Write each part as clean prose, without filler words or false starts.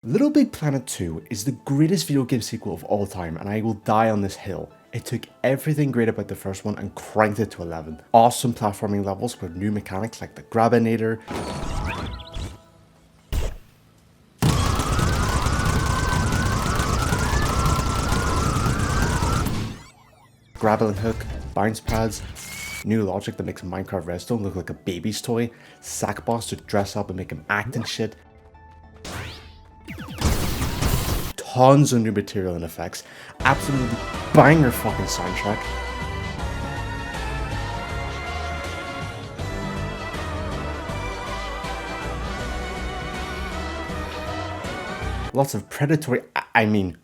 Little Big Planet 2 is the greatest video game sequel of all time, and I will die on this hill. It took everything great about the first one and cranked it to 11. Awesome platforming levels with new mechanics like the Grabinator, grappling hook, bounce pads, new logic that makes Minecraft Redstone look like a baby's toy, sack boss to dress up and make him act and shit. Tons of new material and effects, absolutely banger fucking soundtrack. Lots of predatory,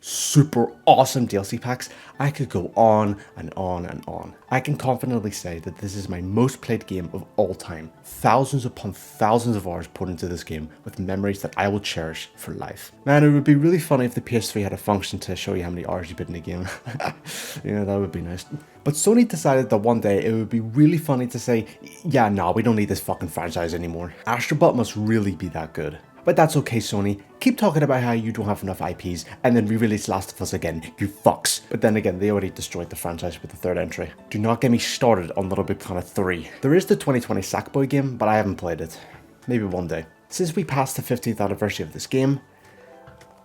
super awesome DLC packs. I could go on and on and on. I can confidently say that this is my most played game of all time. Thousands upon thousands of hours put into this game with memories that I will cherish for life. Man, it would be really funny if the PS3 had a function to show you how many hours you put in a game. Yeah, that would be nice. But Sony decided that one day it would be really funny to say, yeah, nah, we don't need this fucking franchise anymore. Astrobot must really be that good. But that's okay, Sony. Keep talking about how you don't have enough IPs and then re-release Last of Us again, you fucks. But then again, they already destroyed the franchise with the third entry. Do not get me started on Little Big Planet 3. There is the 2020 Sackboy game, but I haven't played it. Maybe one day. Since we passed the 15th anniversary of this game,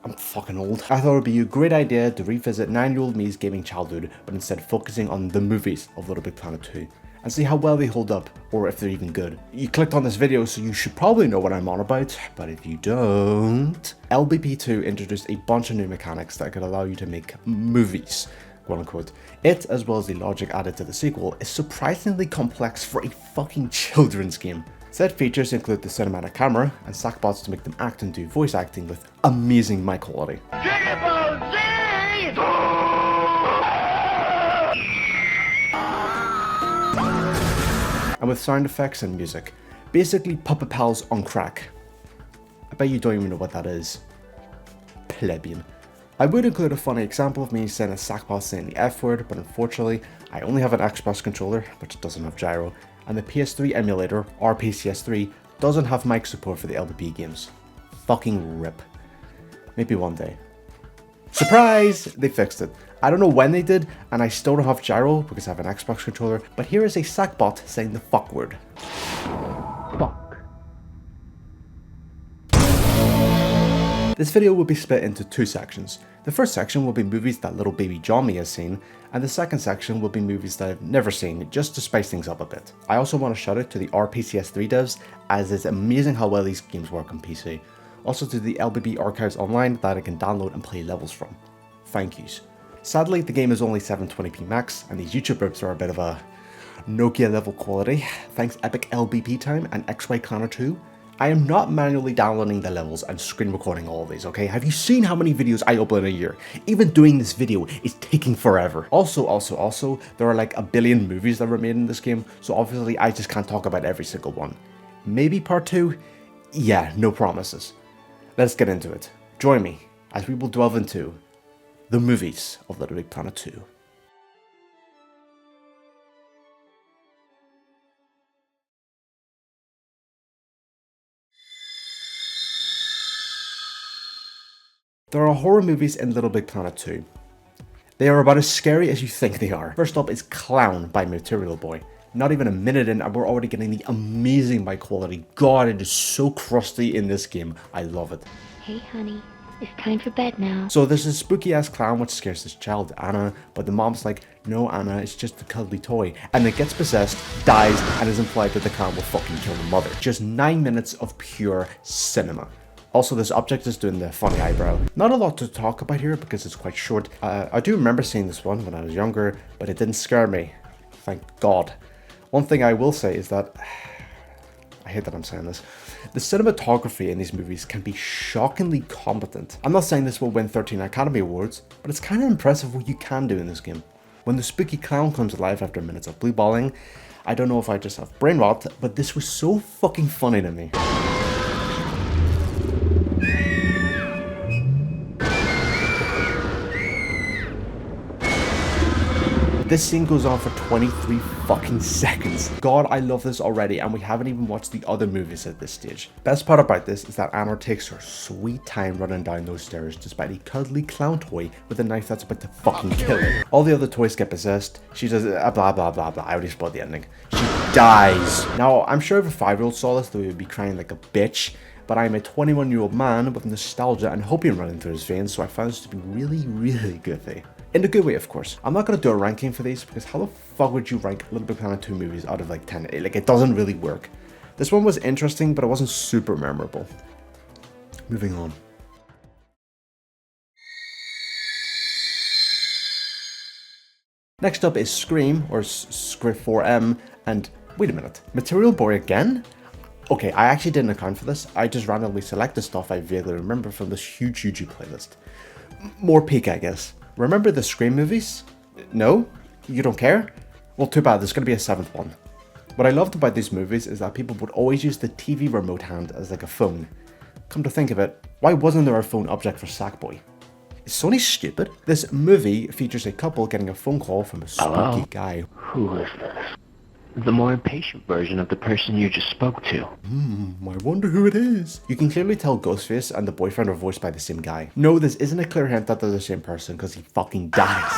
I'm fucking old. I thought it would be a great idea to revisit 9-year-old me's gaming childhood, but instead focusing on the movies of Little Big Planet 2. And see how well they hold up, or if they're even good. You clicked on this video, so you should probably know what I'm on about, but if you don't... LBP2 introduced a bunch of new mechanics that could allow you to make movies, quote unquote. It, as well as the logic added to the sequel, is surprisingly complex for a fucking children's game. Said features include the cinematic camera, and sackbots to make them act and do voice acting with amazing mic quality. And with sound effects and music. Basically Puppet Pals on crack. I bet you don't even know what that is. Plebeian. I would include a funny example of me saying a sackbot saying the F word, but unfortunately I only have an Xbox controller, which doesn't have gyro, and the PS3 emulator, RPCS3, doesn't have mic support for the LBP games. Fucking rip. Maybe one day. Surprise! They fixed it. I don't know when they did, and I still don't have gyro because I have an Xbox controller, but here is a sackbot saying the fuck word. Fuck. This video will be split into two sections. The first section will be movies that little baby Johnny has seen, and the second section will be movies that I've never seen, just to spice things up a bit. I also want to shout out to the RPCS3 devs, as it's amazing how well these games work on PC. Also to the LBB archives online that I can download and play levels from. Thank yous. Sadly, the game is only 720p max, and these YouTube rips are a bit of a Nokia level quality. Thanks Epic LBP Time and XY Clanner 2. I am not manually downloading the levels and screen recording all of these, okay? Have you seen how many videos I upload a year? Even doing this video is taking forever. Also, there are like a billion movies that were made in this game, so obviously I just can't talk about every single one. Maybe part 2? Yeah, no promises. Let's get into it. Join me as we will delve into the movies of Little Big Planet 2. There are horror movies in Little Big Planet 2. They are about as scary as you think they are. First up is Clown by Material Boy. Not even a minute in and we're already getting the amazing mic quality. God, it is so crusty in this game. I love it. Hey honey, it's time for bed now. So there's this spooky ass clown which scares this child, Anna, but the mom's like, no Anna, it's just a cuddly toy. And it gets possessed, dies, and is implied that the clown will fucking kill the mother. Just 9 minutes of pure cinema. Also, this object is doing the funny eyebrow. Not a lot to talk about here because it's quite short. I do remember seeing this one when I was younger, but it didn't scare me. Thank God. One thing I will say is that, I hate that I'm saying this, the cinematography in these movies can be shockingly competent. I'm not saying this will win 13 Academy Awards, but it's kind of impressive what you can do in this game. When the spooky clown comes alive after minutes of blue balling, I don't know if I just have brain rot, but this was so fucking funny to me. This scene goes on for 23 fucking seconds. God, I love this already, and we haven't even watched the other movies at this stage. Best part about this is that Anna takes her sweet time running down those stairs despite a cuddly clown toy with a knife that's about to fucking kill her. All the other toys get possessed. She does blah blah blah blah. I already spoiled the ending. She dies. Now, I'm sure if a 5-year-old saw this, they would be crying like a bitch. But I'm a 21-year-old man with nostalgia and hopium running through his veins, so I found this to be really, really goofy. In a good way, of course. I'm not going to do a ranking for these, because how the fuck would you rank LittleBigPlanet 2 movies out of like 10? Like, it doesn't really work. This one was interesting, but it wasn't super memorable. Moving on. Next up is Scream, or Script 4M, and wait a minute, Material Boy again? Okay, I actually didn't account for this. I just randomly selected stuff I vaguely remember from this huge YouTube playlist. More peak, I guess. Remember the Scream movies? No? You don't care? Well, too bad, there's going to be a 7th one. What I loved about these movies is that people would always use the TV remote hand as like a phone. Come to think of it, why wasn't there a phone object for Sackboy? Is Sony stupid? This movie features a couple getting a phone call from a spooky guy. Who is this? The more impatient version of the person you just spoke to. I wonder who it is. You can clearly tell Ghostface and the boyfriend are voiced by the same guy. No, this isn't a clear hint that they're the same person because he fucking dies.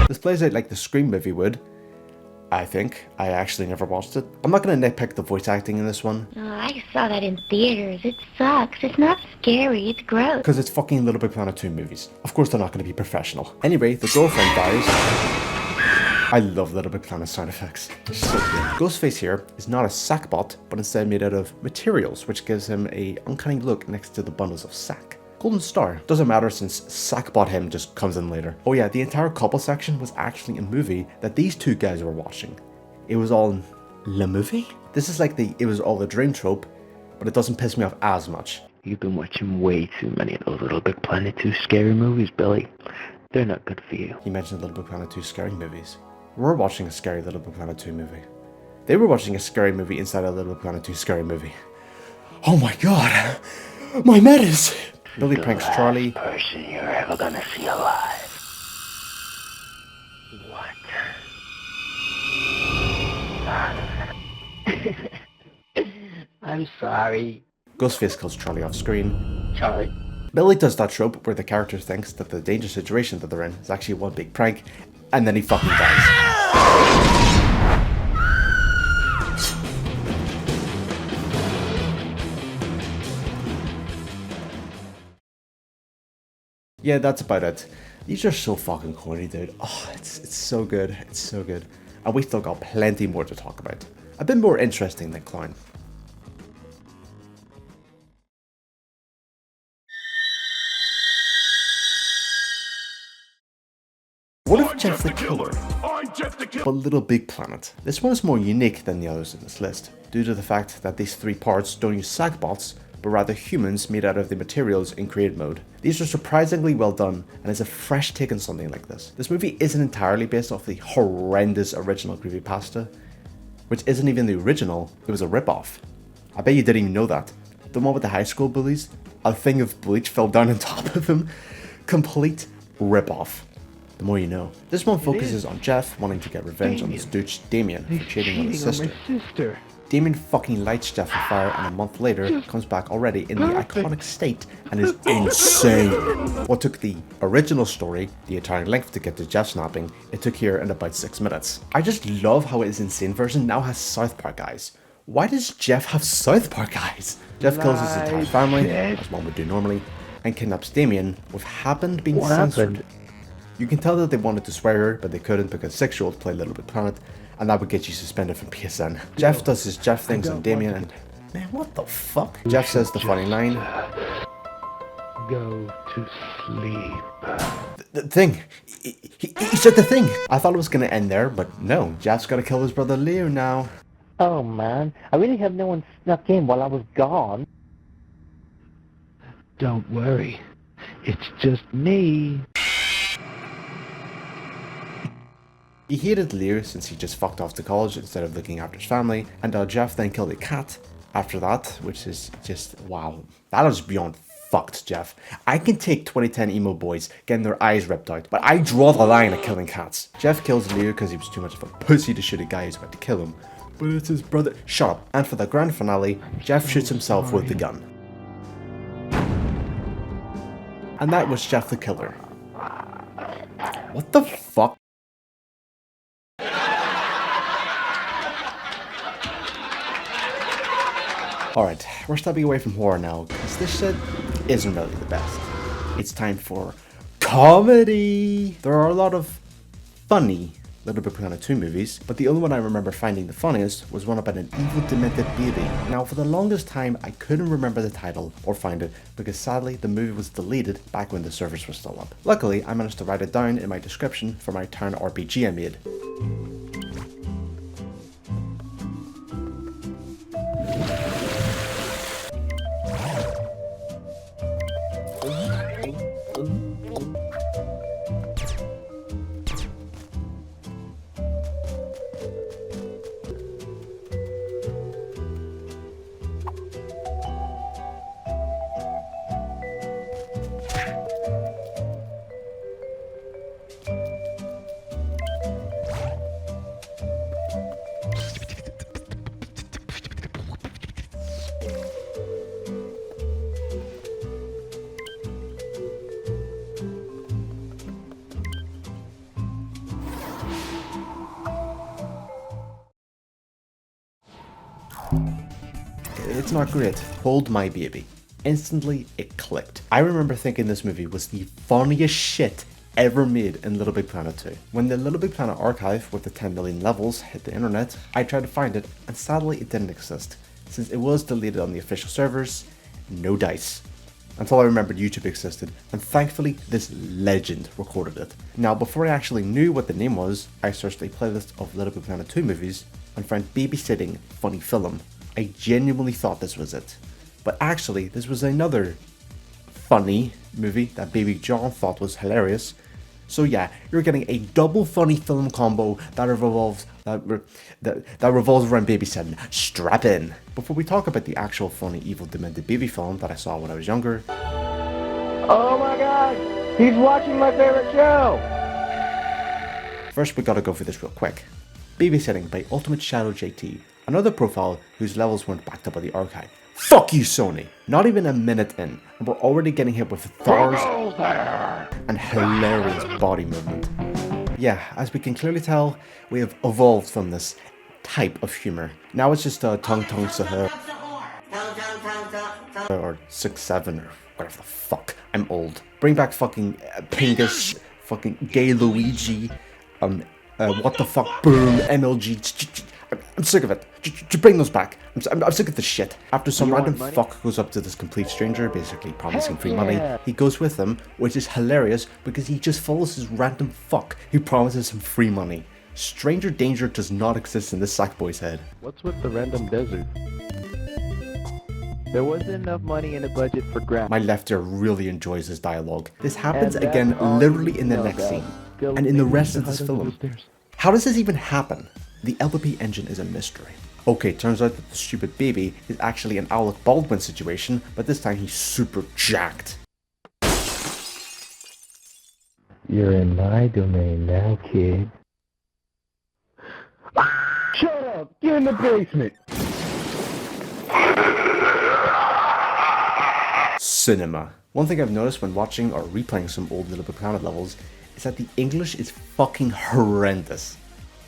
This plays out like the Scream movie would. I think. I actually never watched it. I'm not going to nitpick the voice acting in this one. Oh, I saw that in theaters. It sucks. It's not scary. It's gross. Because it's fucking LittleBigPlanet 2 movies. Of course they're not going to be professional. Anyway, the girlfriend dies. I love LittleBigPlanet sound effects. They're so good. Ghostface here is not a sackbot, but instead made out of materials, which gives him a uncanny look next to the bundles of sack. Golden Star. Doesn't matter since Sackbot him just comes in later. Oh yeah, the entire couple section was actually a movie that these two guys were watching. It was all Le Movie? This is like the it was all a dream trope, but it doesn't piss me off as much. You've been watching way too many of those LittleBigPlanet 2 scary movies, Billy. They're not good for you. He mentioned LittleBigPlanet 2 scary movies. We were watching a scary LittleBigPlanet 2 movie. They were watching a scary movie inside a LittleBigPlanet 2 scary movie. Oh my god! My medis! Billy pranks Charlie. The last person you're ever gonna see alive. What? I'm sorry. Ghostface kills Charlie off screen. Charlie. Billy does that trope where the character thinks that the dangerous situation that they're in is actually one big prank, and then he fucking dies. Yeah, that's about it. These are so fucking corny, dude. Oh, it's so good. It's so good. And we still got plenty more to talk about. A bit more interesting than Clown. What if Jeff the Killer? But LittleBigPlanet. This one is more unique than the others in this list, due to the fact that these 3 parts don't use sackbots, but rather humans made out of the materials in create mode. These are surprisingly well done, and is a fresh take on something like this. This movie isn't entirely based off the horrendous original creepypasta, which isn't even the original, it was a ripoff. I bet you didn't even know that. The one with the high school bullies, a thing of bleach fell down on top of him. Complete ripoff. The more you know. This one focuses on Jeff wanting to get revenge on his douche Damien for cheating on his sister. Damien fucking lights Jeff on fire, and a month later comes back already in the iconic state and is insane. What took the original story the entire length to get to Jeff snapping, it took here in about 6 minutes. I just love how his insane version now has South Park eyes. Why does Jeff have South Park eyes? Jeff kills his entire family, as one would do normally, and kidnaps Damien, with happened being censored. You can tell that they wanted to swear her, but they couldn't because 6-year-olds play LittleBigPlanet, and that would get you suspended from PSN. Jeff does his Jeff things on Damien, and man, what the fuck? Jeff says the funny line. Go to sleep. The thing. He said the thing. I thought it was gonna end there, but no. Jeff's gotta kill his brother Leo now. Oh man, I really hope no one snuck in while I was gone. Don't worry, it's just me. He hated Leo since he just fucked off to college instead of looking after his family, and Jeff then killed a cat after that, which is just, wow. That is beyond fucked, Jeff. I can take 2010 emo boys getting their eyes ripped out, but I draw the line at killing cats. Jeff kills Leo because he was too much of a pussy to shoot a guy who's about to kill him. But it's his brother. Shut up. And for the grand finale, Jeff shoots himself with the gun. And that was Jeff the Killer. What the fuck? Alright, we're stepping away from horror now, because this shit isn't really the best. It's time for comedy! There are a lot of funny LittleBigPlanet 2 movies, but the only one I remember finding the funniest was one about an evil demented baby. Now, for the longest time, I couldn't remember the title or find it, because sadly the movie was deleted back when the servers were still up. Luckily, I managed to write it down in my description for my turn RPG I made. It's not great. Hold My Baby. Instantly, it clicked. I remember thinking this movie was the funniest shit ever made in LittleBigPlanet 2. When the LittleBigPlanet archive with the 10 million levels hit the internet, I tried to find it, and sadly it didn't exist. Since it was deleted on the official servers, no dice. Until I remembered YouTube existed, and thankfully this legend recorded it. Now, before I actually knew what the name was, I searched a playlist of LittleBigPlanet 2 movies and found Babysitting Funny Film. I genuinely thought this was it. But actually, this was another funny movie that Baby John thought was hilarious. So yeah, you're getting a double funny film combo that revolves around babysitting. Strap in. Before we talk about the actual funny evil demented baby film that I saw when I was younger. Oh my god! He's watching my favorite show! First, we gotta go for this real quick. Babysitting by Ultimate Shadow JT. Another profile whose levels weren't backed up by the archive. Fuck you, Sony! Not even a minute in, and we're already getting hit with thars and hilarious body movement. Yeah, as we can clearly tell, we have evolved from this type of humor. Now it's just tongue sahur or 6'7" or whatever the fuck. I'm old. Bring back fucking Pingus, fucking Gay Luigi, what the fuck, boom, MLG. I'm sick of it. Just bring those back. I'm sick of this shit. After some random fuck goes up to this complete stranger, basically promising free money, he goes with him, which is hilarious because he just follows his random fuck who promises him free money. Stranger danger does not exist in this sackboy's head. What's with the random desert? There wasn't enough money in the budget for grass. My left ear really enjoys his dialogue. This happens again literally in the next scene, and in the rest of this film. How does this even happen? The LP engine is a mystery. Okay, turns out that the stupid baby is actually an Alec Baldwin situation, but this time he's super jacked. You're in my domain now, kid. Shut up! Get in the basement! Cinema. One thing I've noticed when watching or replaying some old LittleBigPlanet levels is that the English is fucking horrendous.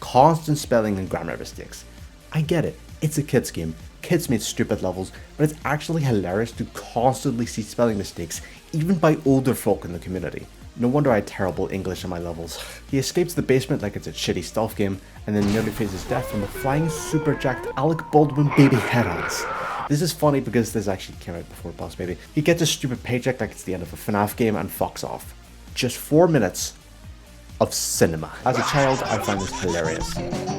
Constant spelling and grammar mistakes. I get it, it's a kids game, kids made stupid levels, but it's actually hilarious to constantly see spelling mistakes, even by older folk in the community. No wonder I had terrible English in my levels. He escapes the basement like it's a shitty stealth game, and then nearly faces death from the flying super jacked Alec Baldwin baby head-ons. This is funny because this actually came out before Boss Baby. He gets a stupid paycheck like it's the end of a FNAF game and fucks off. Just 4 minutes of cinema. As a child, I found this hilarious.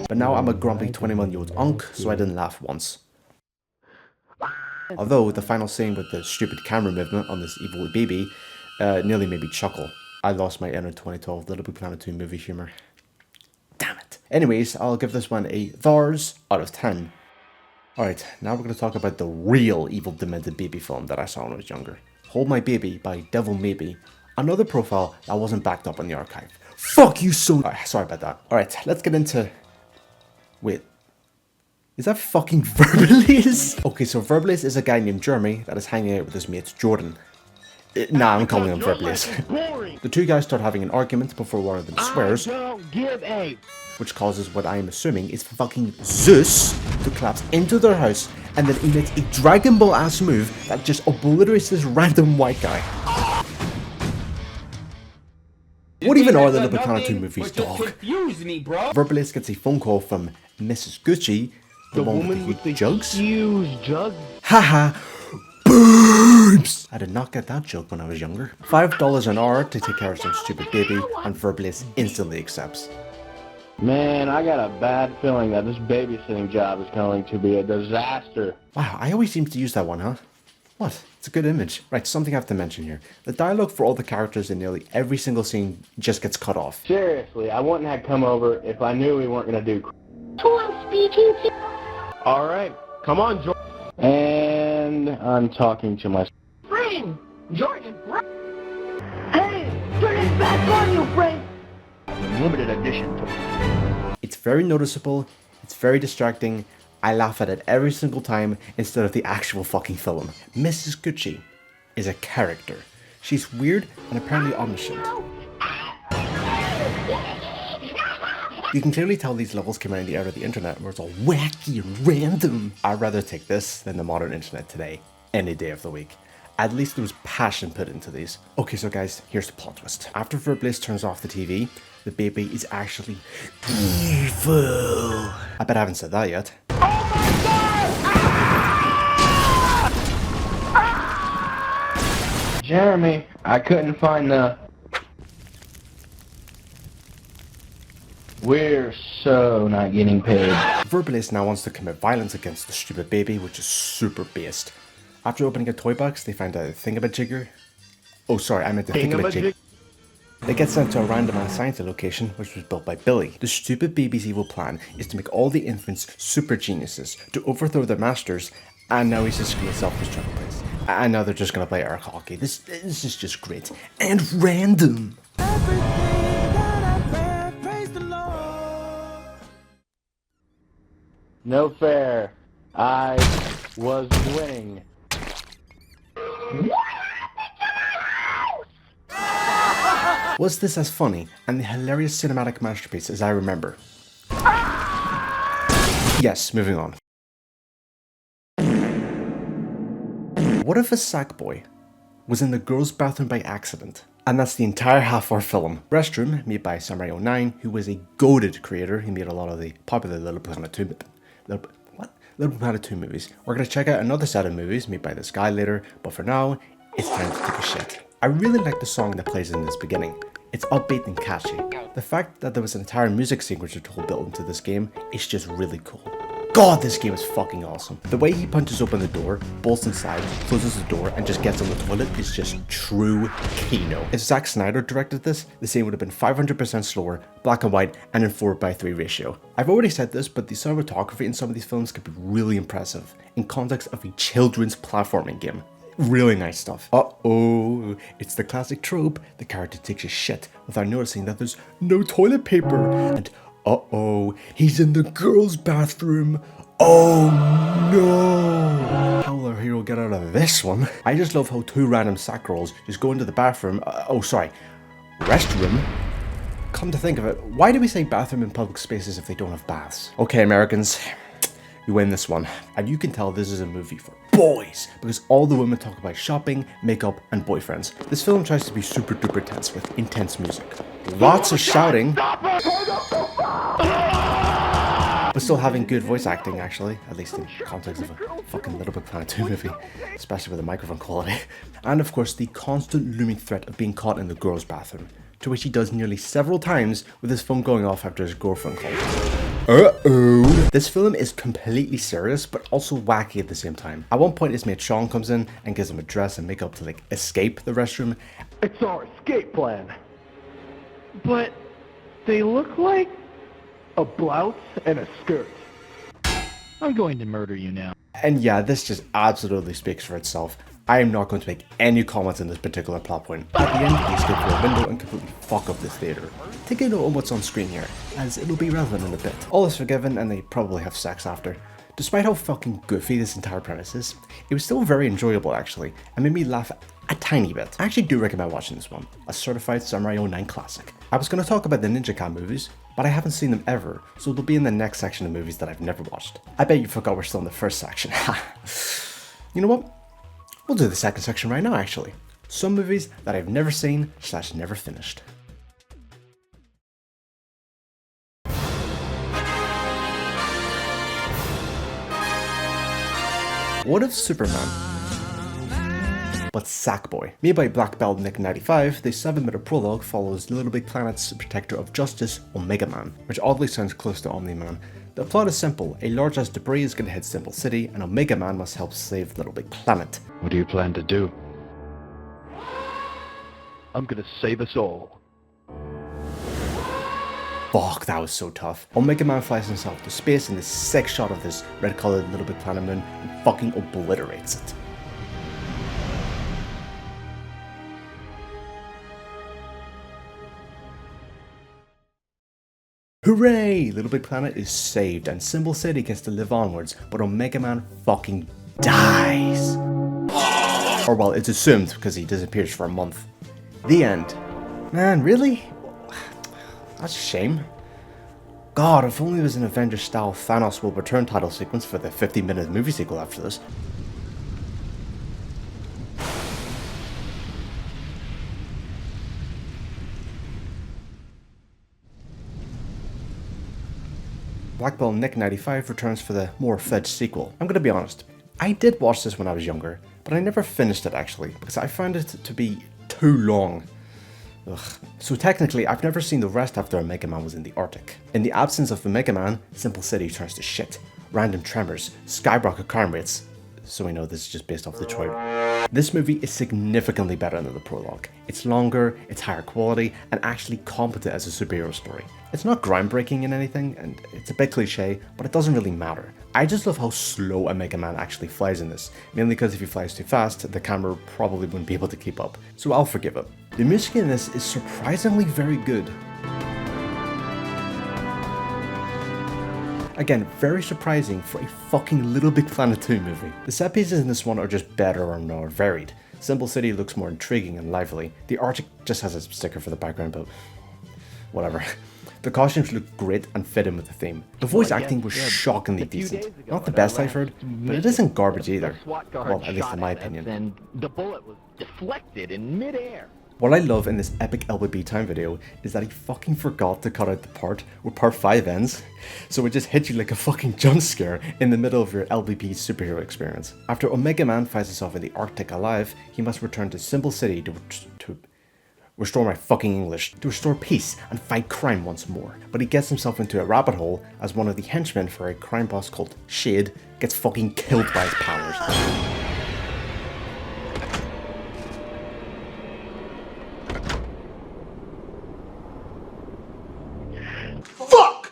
But now I'm a grumpy 21-year-old unk, so I didn't laugh once. Although the final scene with the stupid camera movement on this evil baby nearly made me chuckle. I lost my inner 2012 LittleBigPlanet 2 movie humor. Damn it. Anyways, I'll give this one a thars out of 10. Alright, now we're going to talk about the real evil demented baby film that I saw when I was younger. Hold My Baby by Devil Maybe, another profile that wasn't backed up on the archive. Fuck you so much. Sorry about that. Alright, let's get into... Wait. Is that fucking Verbaliz? Okay, so Verbaliz is a guy named Jeremy that is hanging out with his mate Jordan. Nah, I'm calling him Verbaliz. The two guys start having an argument before one of them swears, which causes what I am assuming is fucking Zeus to collapse into their house and then emits a Dragon Ball ass move that just obliterates this random white guy. What even are the LittleBigPlanet 2 movies, dog? Verbaliz gets a phone call from Mrs. Gucci, the woman with the huge jugs. Haha. Boobs! I did not get that joke when I was younger. $5 an hour to take care of some stupid baby, and Verbaliz instantly accepts. Man, I got a bad feeling that this babysitting job is going to be a disaster. Wow, I always seem to use that one, huh? What? It's a good image. Right, something I have to mention here. The dialogue for all the characters in nearly every single scene just gets cut off. Seriously, I wouldn't have come over if I knew we weren't going to do. Who I'm speaking to? Alright, come on, Jordan. And I'm talking to my Friend! Jordan! Hey! Turn it back on you, friend! limited edition. It's very noticeable, it's very distracting, I laugh at it every single time instead of the actual fucking film. Mrs. Gucci is a character. She's weird and apparently omniscient. You can clearly tell these levels came out in the era of the internet where it's all wacky and random. I'd rather take this than the modern internet today, any day of the week. At least there was passion put into these. Okay, so guys, here's the plot twist. After Verbaliz turns off the TV, the baby is actually evil. I bet I haven't said that yet. Oh my God! Jeremy, I couldn't find the... We're so not getting paid. Verbaliz now wants to commit violence against the stupid baby, which is super based. After opening a toy box, they find a thingamajigger. Oh, sorry, I meant the thingamajig. They get sent to a random ass science location, which was built by Billy. The stupid baby's evil plan is to make all the infants super geniuses, to overthrow their masters, and now he's just gonna self-destruct the place. And now they're just gonna play air hockey. This is just great. And random! No fair. I was winning. Was this as funny and the hilarious cinematic masterpiece as I remember? Yes, moving on. What if a sack boy was in the girls' bathroom by accident? And that's the entire half-hour film. Restroom, made by Samurai09, who was a goated creator. He made a lot of the popular LittleBigPlanet 2 LittleBigPlanet 2 movies. We're going to check out another set of movies made by this guy later, but for now, it's time to take a shit. I really like the song that plays in this beginning. It's upbeat and catchy. The fact that there was an entire music sequence tool built into this game is just really cool. God, this game is fucking awesome. The way he punches open the door, bolts inside, closes the door, and just gets on the toilet is just true Kino. If Zack Snyder directed this, the scene would have been 500% slower, black and white, and in 4:3 ratio. I've already said this, but the cinematography in some of these films could be really impressive in context of a children's platforming game. Really nice stuff. Uh-oh, it's the classic trope. The character takes a shit without noticing that there's no toilet paper. And uh-oh, he's in the girls' bathroom. Oh no! How will our hero get out of this one? I just love how two random sack girls just go into the bathroom. Restroom? Come to think of it, why do we say bathroom in public spaces if they don't have baths? Okay, Americans. You win this one. And you can tell this is a movie for boys, because all the women talk about shopping, makeup, and boyfriends. This film tries to be super duper tense with intense music. Lots of shouting, but still having good voice acting actually, at least in context of a fucking LittleBigPlanet 2 movie, especially with the microphone quality. And of course the constant looming threat of being caught in the girls' bathroom, to which he does nearly several times with his phone going off after his girlfriend calls him. Uh-oh. This film is completely serious, but also wacky at the same time. At one point, his mate Sean comes in and gives him a dress and makeup to escape the restroom. It's our escape plan. But they look like a blouse and a skirt. I'm going to murder you now. And yeah, this just absolutely speaks for itself. I am not going to make any comments on this particular plot point. At the end, they escape through a window and completely fuck up this theatre. Take a note on what's on screen here, as it'll be relevant in a bit. All is forgiven and they probably have sex after. Despite how fucking goofy this entire premise is, it was still very enjoyable actually, and made me laugh a tiny bit. I actually do recommend watching this one, a certified Samurai 09 classic. I was going to talk about the Ninja Cam movies, but I haven't seen them ever, so they'll be in the next section of movies that I've never watched. I bet you forgot we're still in the first section. You know what? We'll do the second section right now actually. Some movies that I've never seen / never finished. What if Superman, but Sackboy? Made by Black Belt Nick 95, the 7-minute prologue follows LittleBigPlanet's protector of justice, Omega Man, which oddly sounds close to Omni-Man. The plot is simple: a large-ass debris is going to hit Symbol City, and Omega Man must help save LittleBigPlanet. What do you plan to do? I'm gonna save us all. Fuck, that was so tough. Omega Man flies himself to space in this sick shot of this red-colored LittleBigPlanet moon and fucking obliterates it. Hooray! LittleBigPlanet is saved and Symbol City gets to live onwards, but Omega Man fucking dies. Or well, it's assumed because he disappears for a month. The end. Man, really? That's a shame. God, if only there was an Avengers-style Thanos will return title sequence for the 50-minute movie sequel after this. Black Belt Nick 95 returns for the more fledged sequel. I'm gonna be honest, I did watch this when I was younger, but I never finished it actually, because I found it to be too long. Ugh. So technically, I've never seen the rest after Omega Man was in the Arctic. In the absence of Omega Man, Symbol City turns to shit. Random tremors, skyrocket crime rates. So we know this is just based off Detroit. This movie is significantly better than the prologue. It's longer, it's higher quality, and actually competent as a superhero story. It's not groundbreaking in anything, and it's a bit cliche, but it doesn't really matter. I just love how slow Omega Man actually flies in this, mainly because if he flies too fast, the camera probably wouldn't be able to keep up, so I'll forgive it. The music in this is surprisingly very good. Again, very surprising for a fucking LittleBigPlanet 2 movie. The set pieces in this one are just better and more varied. Symbol City looks more intriguing and lively. The Arctic just has a sticker for the background, but whatever. The costumes look great and fit in with the theme. The voice acting was shockingly decent. Not the best I've heard, but it isn't garbage either. Well, at least in my opinion. And the bullet was deflected in midair. What I love in this epic LBB time video is that he fucking forgot to cut out the part where part 5 ends, so it just hits you like a fucking jump scare in the middle of your LBB superhero experience. After Omega Man finds himself in the Arctic alive, he must return to Symbol City to restore my fucking English, to restore peace and fight crime once more. But he gets himself into a rabbit hole as one of the henchmen for a crime boss called Shade gets fucking killed by his powers.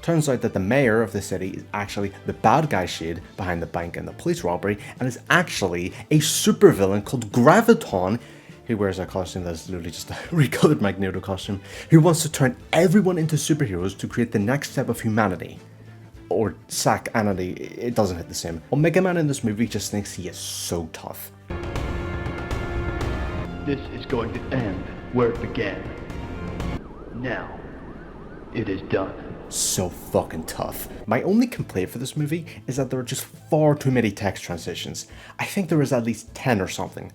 Turns out that the mayor of the city is actually the bad guy Shade behind the bank and the police robbery, and is actually a supervillain called Graviton, who wears a costume that's literally just a recolored Magneto costume, who wants to turn everyone into superheroes to create the next step of humanity. Or sack-anity, it doesn't hit the same. Omega Man in this movie just thinks he is so tough. This is going to end where it began. Now, it is done. So fucking tough. My only complaint for this movie is that there are just far too many text transitions. I think there is at least 10 or something.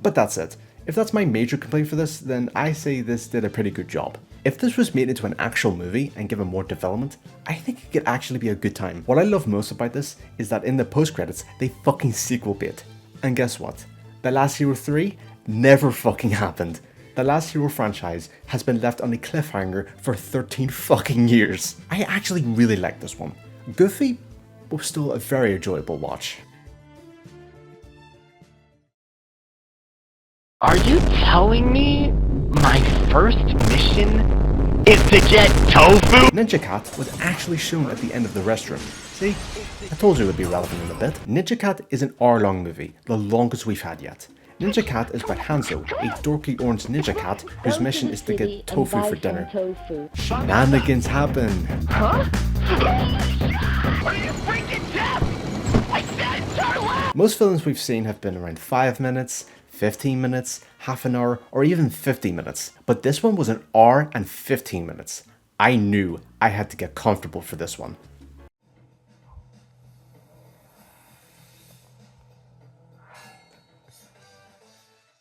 But that's it. If that's my major complaint for this, then I say this did a pretty good job. If this was made into an actual movie and given more development, I think it could actually be a good time. What I love most about this is that in the post-credits, they fucking sequel bait. And guess what? The Last Hero 3 never fucking happened. The Last Hero franchise has been left on a cliffhanger for 13 fucking years. I actually really like this one. Goofy, but still a very enjoyable watch. Are you telling me my first mission is to get tofu? Ninja Cat was actually shown at the end of the restroom. See? I told you it would be relevant in a bit. Ninja Cat is an hour-long movie, the longest we've had yet. Ninja Cat is about Hanzo, a dorky orange ninja cat whose mission is to get tofu for dinner. Shenanigans happen. Huh? Are you freaking deaf? I said turn left! Most films we've seen have been around 5 minutes, 15 minutes, half an hour, or even 50 minutes. But this one was an hour and 15 minutes. I knew I had to get comfortable for this one.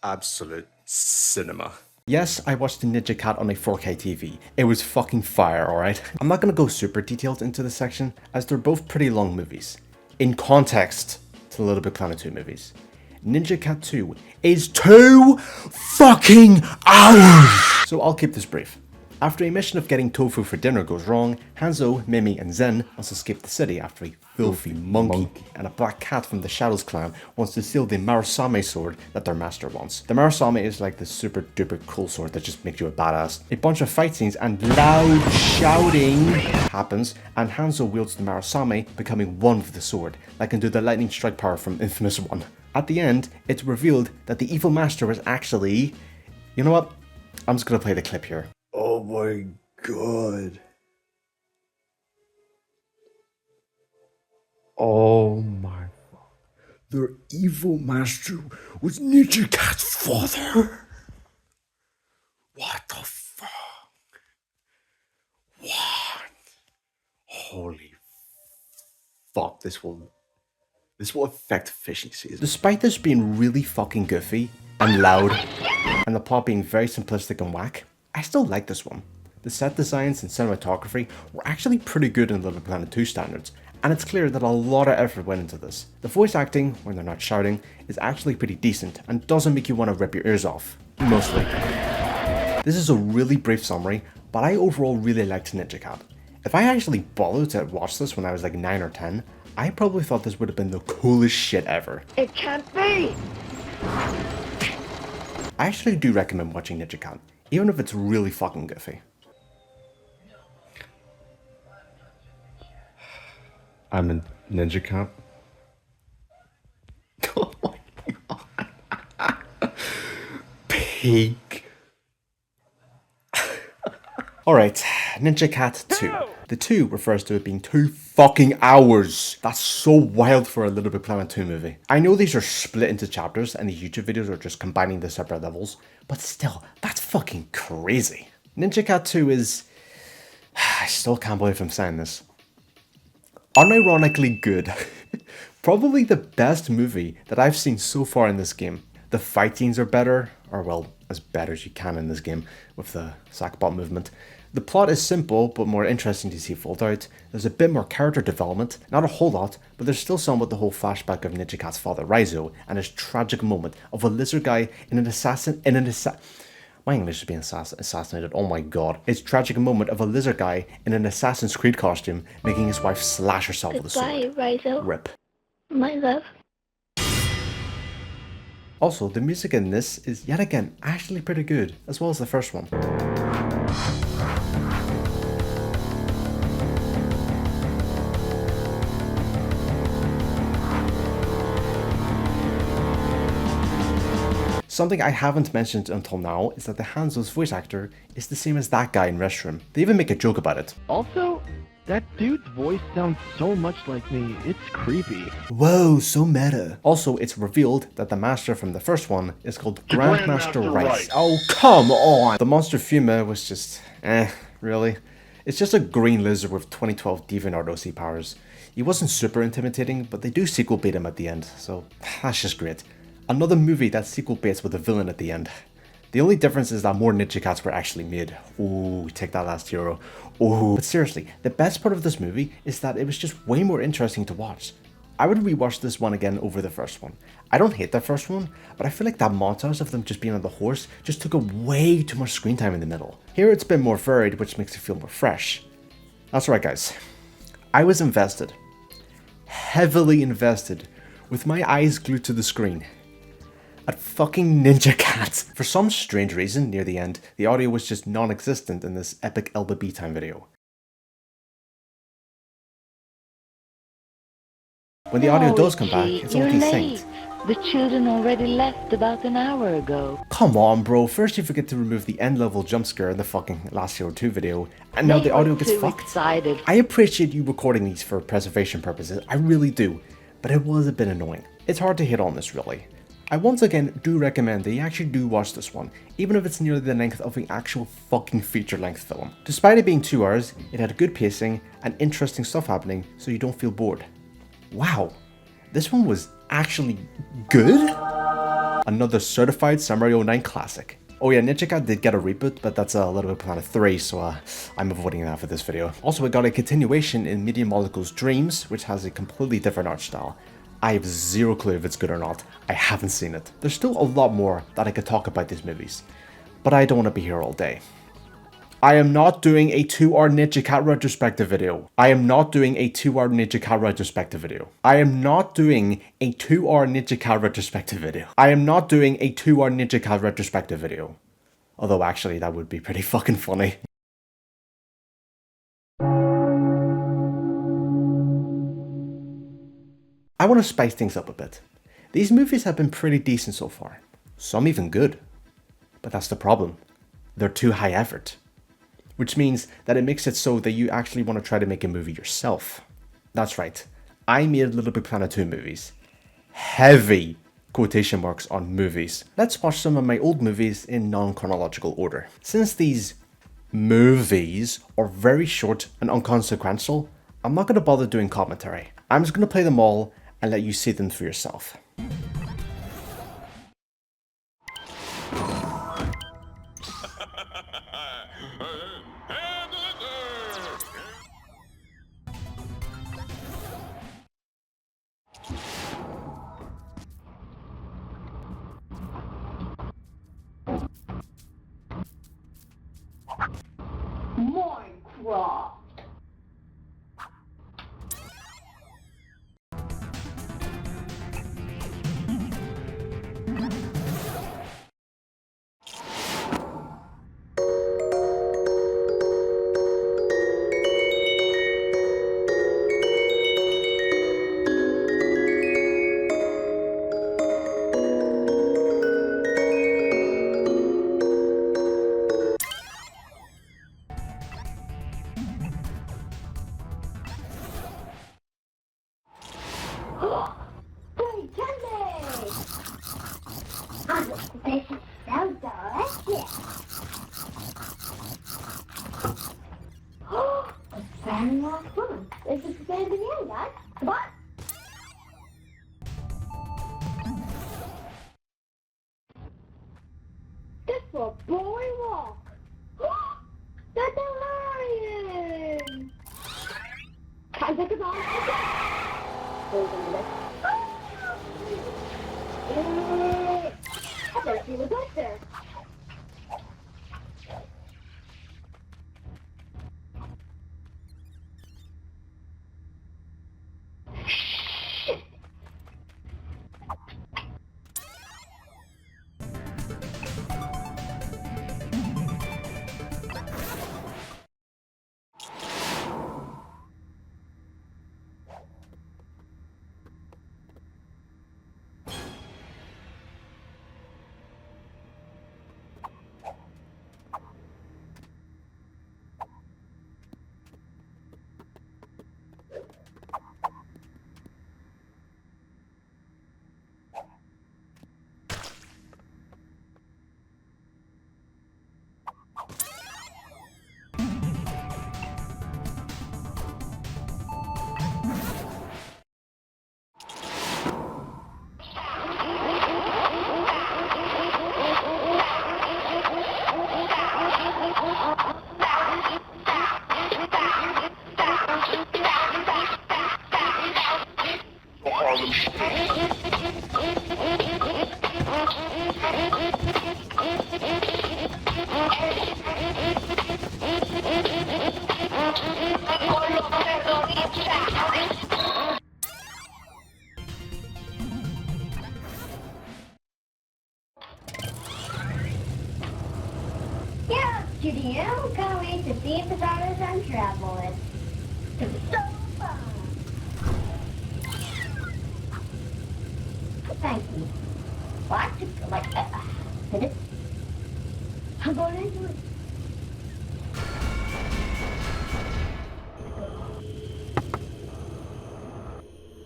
Absolute cinema. Yes, I watched the Ninja Cat on a 4K TV. It was fucking fire, alright? I'm not gonna go super detailed into this section, as they're both pretty long movies. In context to the LittleBigPlanet 2 movies, Ninja Cat 2 is 2 fucking hours! So I'll keep this brief. After a mission of getting tofu for dinner goes wrong, Hanzo, Mimi, and Zen must escape the city after a filthy monkey and a black cat from the Shadows clan wants to steal the Marasame sword that their master wants. The Marasame is like the super duper cool sword that just makes you a badass. A bunch of fight scenes and loud shouting happens, and Hanzo wields the Marasame, becoming one with the sword, that can do the lightning strike power from Infamous 1. At the end, it's revealed that the evil master was actually... You know what? I'm just gonna play the clip here. Oh my god. Oh my fuck. Their evil master was Ninja Cat's father? What the fuck? What? Holy fuck, this will affect fishing season. Despite this being really fucking goofy and loud, and the plot being very simplistic and whack, I still like this one. The set designs and cinematography were actually pretty good in LittleBigPlanet 2 standards, and it's clear that a lot of effort went into this. The voice acting, when they're not shouting, is actually pretty decent and doesn't make you want to rip your ears off. Mostly. This is a really brief summary, but I overall really liked Ninja Cat. If I actually bothered to watch this when I was like 9 or 10, I probably thought this would have been the coolest shit ever. It can't be! I actually do recommend watching Ninja Cat, even if it's really fucking goofy. I'm a Ninja Cat. Oh my god. Peak. Alright, Ninja Cat 2. The 2 refers to it being 2 fucking hours. That's so wild for a LittleBigPlanet 2 movie. I know these are split into chapters and the YouTube videos are just combining the separate levels, but still, that's fucking crazy. Ninja Cat 2 is... I still can't believe I'm saying this. Unironically good. Probably the best movie that I've seen so far in this game. The fight scenes are better, or well, as better as you can in this game with the sackbot movement. The plot is simple, but more interesting to see fold out. There's a bit more character development, not a whole lot, but there's still some with the whole flashback of Ninja Cat's father Raizo and his tragic moment of a lizard guy my English is being assassinated, oh my god. His tragic moment of a lizard guy in an Assassin's Creed costume making his wife slash herself with a sword. Goodbye, Raizo. Rip. My love. Also, the music in this is yet again actually pretty good, as well as the first one. Something I haven't mentioned until now is that the Hanzo's voice actor is the same as that guy in Restroom. They even make a joke about it. Also, that dude's voice sounds so much like me, it's creepy. Whoa, so meta. Also, it's revealed that the master from the first one is called Grandmaster Rice. Oh, come on! The monster Fuma was just, really? It's just a green lizard with 2012 DeviantArt OC powers. He wasn't super intimidating, but they do sequel bait him at the end, so that's just great. Another movie that sequel baits with a villain at the end. The only difference is that more Ninja Cats were actually made. Ooh, take that last hero. Ooh. But seriously, the best part of this movie is that it was just way more interesting to watch. I would rewatch this one again over the first one. I don't hate the first one, but I feel like that montage of them just being on the horse just took up way too much screen time in the middle. Here it's been more varied, which makes it feel more fresh. That's right, guys. I was invested. Heavily invested, with my eyes glued to the screen. at fucking Ninja Cats. For some strange reason, near the end, the audio was just non-existent in this epic Elba B-Time video. When the audio does come back, it's all you're desynced. late. The children already left about an hour ago. Come on, bro. First you forget to remove the end-level jump scare in the fucking Last Hero 2 video, and now They the audio were gets too fucked. excited. I appreciate you recording these for preservation purposes, I really do, but it was a bit annoying. It's hard to hit on this, really. I once again do recommend that you actually do watch this one, even if it's nearly the length of an actual fucking feature-length film. Despite it being 2 hours, it had good pacing and interesting stuff happening, so you don't feel bored. Wow, this one was actually good? Another certified Samurai 09 classic. Oh yeah, Ninja Cat did get a reboot, but that's a LittleBigPlanet 3, so I'm avoiding that for this video. Also, we got a continuation in Media Molecule's Dreams, which has a completely different art style. I have zero clue if it's good or not. I haven't seen it. There's still a lot more that I could talk about these movies, but I don't want to be here all day. I am not doing a 2-hour Ninja Cat retrospective video. I am not doing a 2-hour Ninja Cat retrospective video. I am not doing a 2-hour Ninja Cat retrospective video. I am not doing a 2-hour Ninja Cat retrospective video. Although actually that would be pretty fucking funny. I want to spice things up a bit. These movies have been pretty decent so far. Some even good. But that's the problem. They're too high effort. Which means that it makes it so that you actually want to try to make a movie yourself. That's right, I made LittleBigPlanet 2 movies. Heavy quotation marks on movies. Let's watch some of my old movies in non-chronological order. Since these movies are very short and inconsequential, I'm not going to bother doing commentary. I'm just going to play them all and let you see them for yourself. Minecraft. Hey, candy! This is so delicious. A very last one. This is the same again, guys. Come on. This for boardwalk. That's hilarious. Can I take it off? Hold on a minute. I better see what's up there. Studio, can't wait to see if the daughters and travel it. It's so fun. Thank you. What? Like, did it? I'm going into it.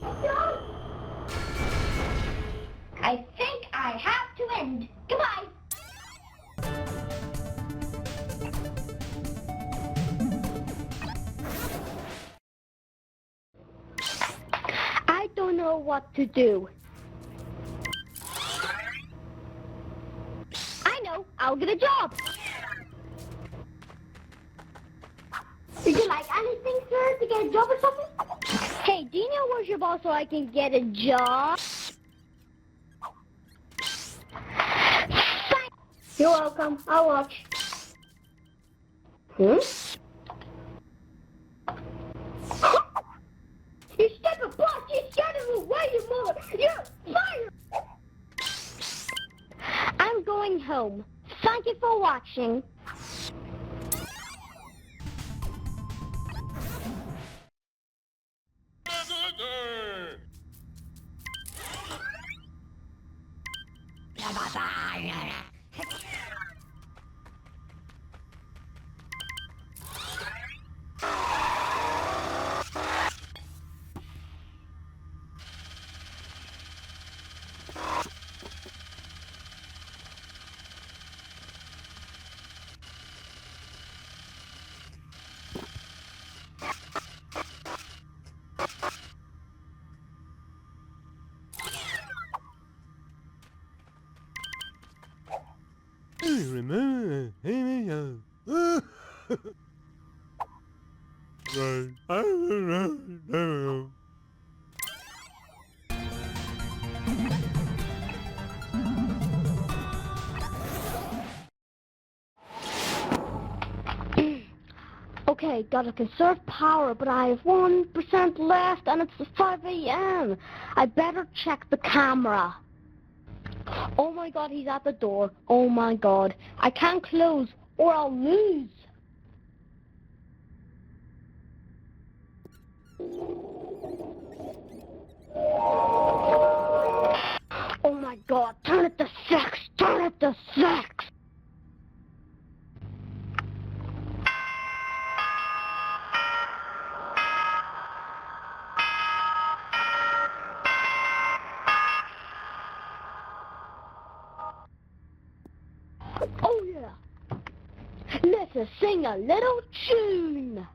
No! I think I have to end. Goodbye. I don't know what to do. I know. I'll get a job. Would you like anything, sir, to get a job or something? Hey, do you know where's your boss so I can get a job? You're welcome. I'll watch. You stupid boss! You started away, you mother! You're fired! I'm going home. Thank you for watching. Okay, gotta conserve power, but I have 1% left and it's 5 a.m. I better check the camera. Oh my god, he's at the door. Oh my god. I can't close or I'll lose. Oh my god, turn it to 6! Turn it to 6! Oh yeah! Let's sing a little tune!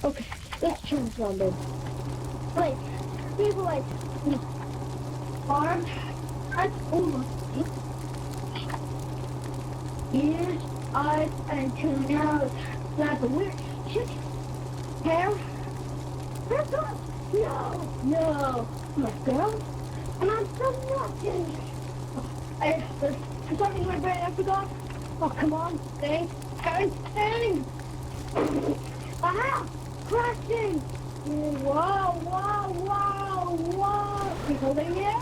Okay, let's change numbers. Wait, people like arms, that's almost ears, eyes, and two nose. That's a weird shit. Hair? That's all. No, my girl. And I'm still watching. There's something in my brain I forgot. Oh, come on, stay. Everything. Aha! Crashing! Whoa, whoa, whoa, whoa! He's holding it!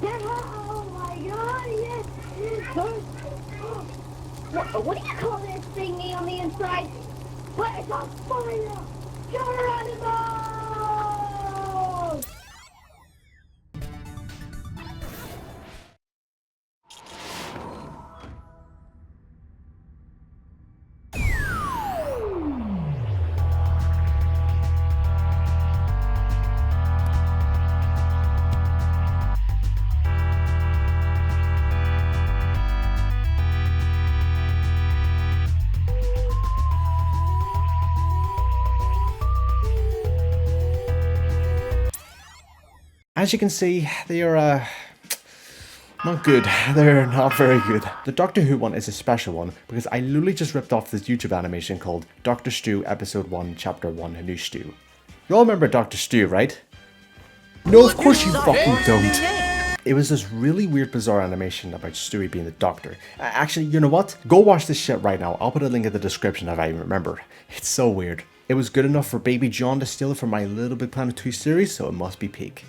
Oh my god, yes! What do you call this thingy on the inside? What? It's on fire! Geronimo! As you can see, they are not good. They're not very good. The Doctor Who one is a special one because I literally just ripped off this YouTube animation called Dr. Stew Episode 1 Chapter 1 A New Stew. You all remember Dr. Stew, right? No, of course you fucking don't. It was this really weird, bizarre animation about Stewie being the Doctor. Actually, you know what? Go watch this shit right now. I'll put a link in the description if I remember. It's so weird. It was good enough for Baby John to steal it from my Little Big Planet 2 series, so it must be peak.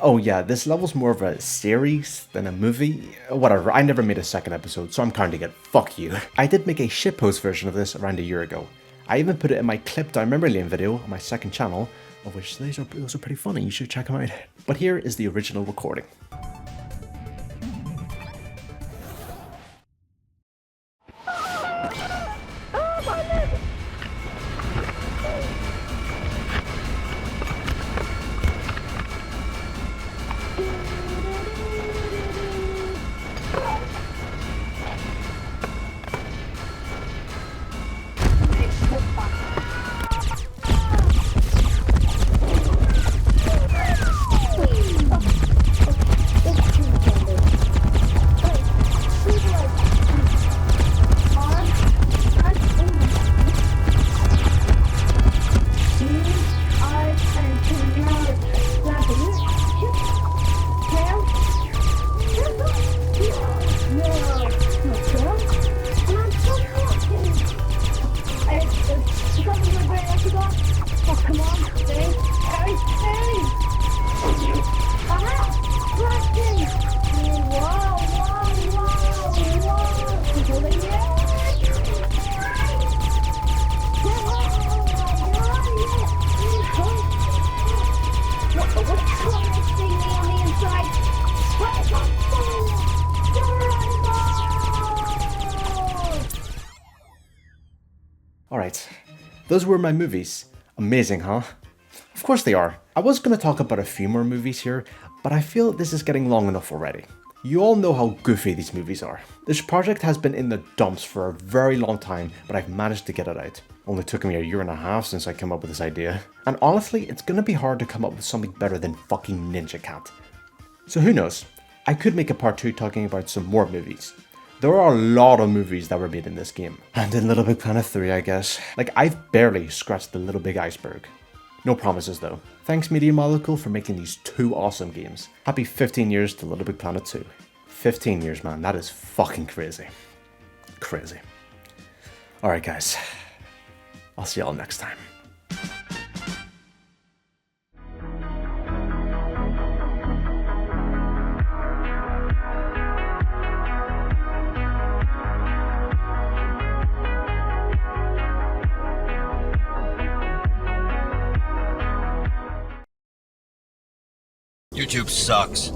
Oh yeah, this level's more of a series than a movie. Whatever, I never made a second episode, so I'm counting it. Fuck you. I did make a shitpost version of this around a year ago. I even put it in my clip down memory lane video on my second channel, of which those are pretty funny, you should check them out. But here is the original recording. Alright, those were my movies. Amazing, huh? Of course they are. I was going to talk about a few more movies here, but I feel this is getting long enough already. You all know how goofy these movies are. This project has been in the dumps for a very long time, but I've managed to get it out. Only took me a year and a half since I came up with this idea. And honestly, it's going to be hard to come up with something better than fucking Ninja Cat. So who knows? I could make a part 2 talking about some more movies. There are a lot of movies that were made in this game. And in Little Big Planet 3, I guess. Like, I've barely scratched the Little Big Iceberg. No promises though. Thanks Media Molecule for making these 2 awesome games. Happy 15 years to Little Big Planet 2. 15 years, man. That is fucking crazy. Crazy. Alright guys. I'll see y'all next time. YouTube sucks.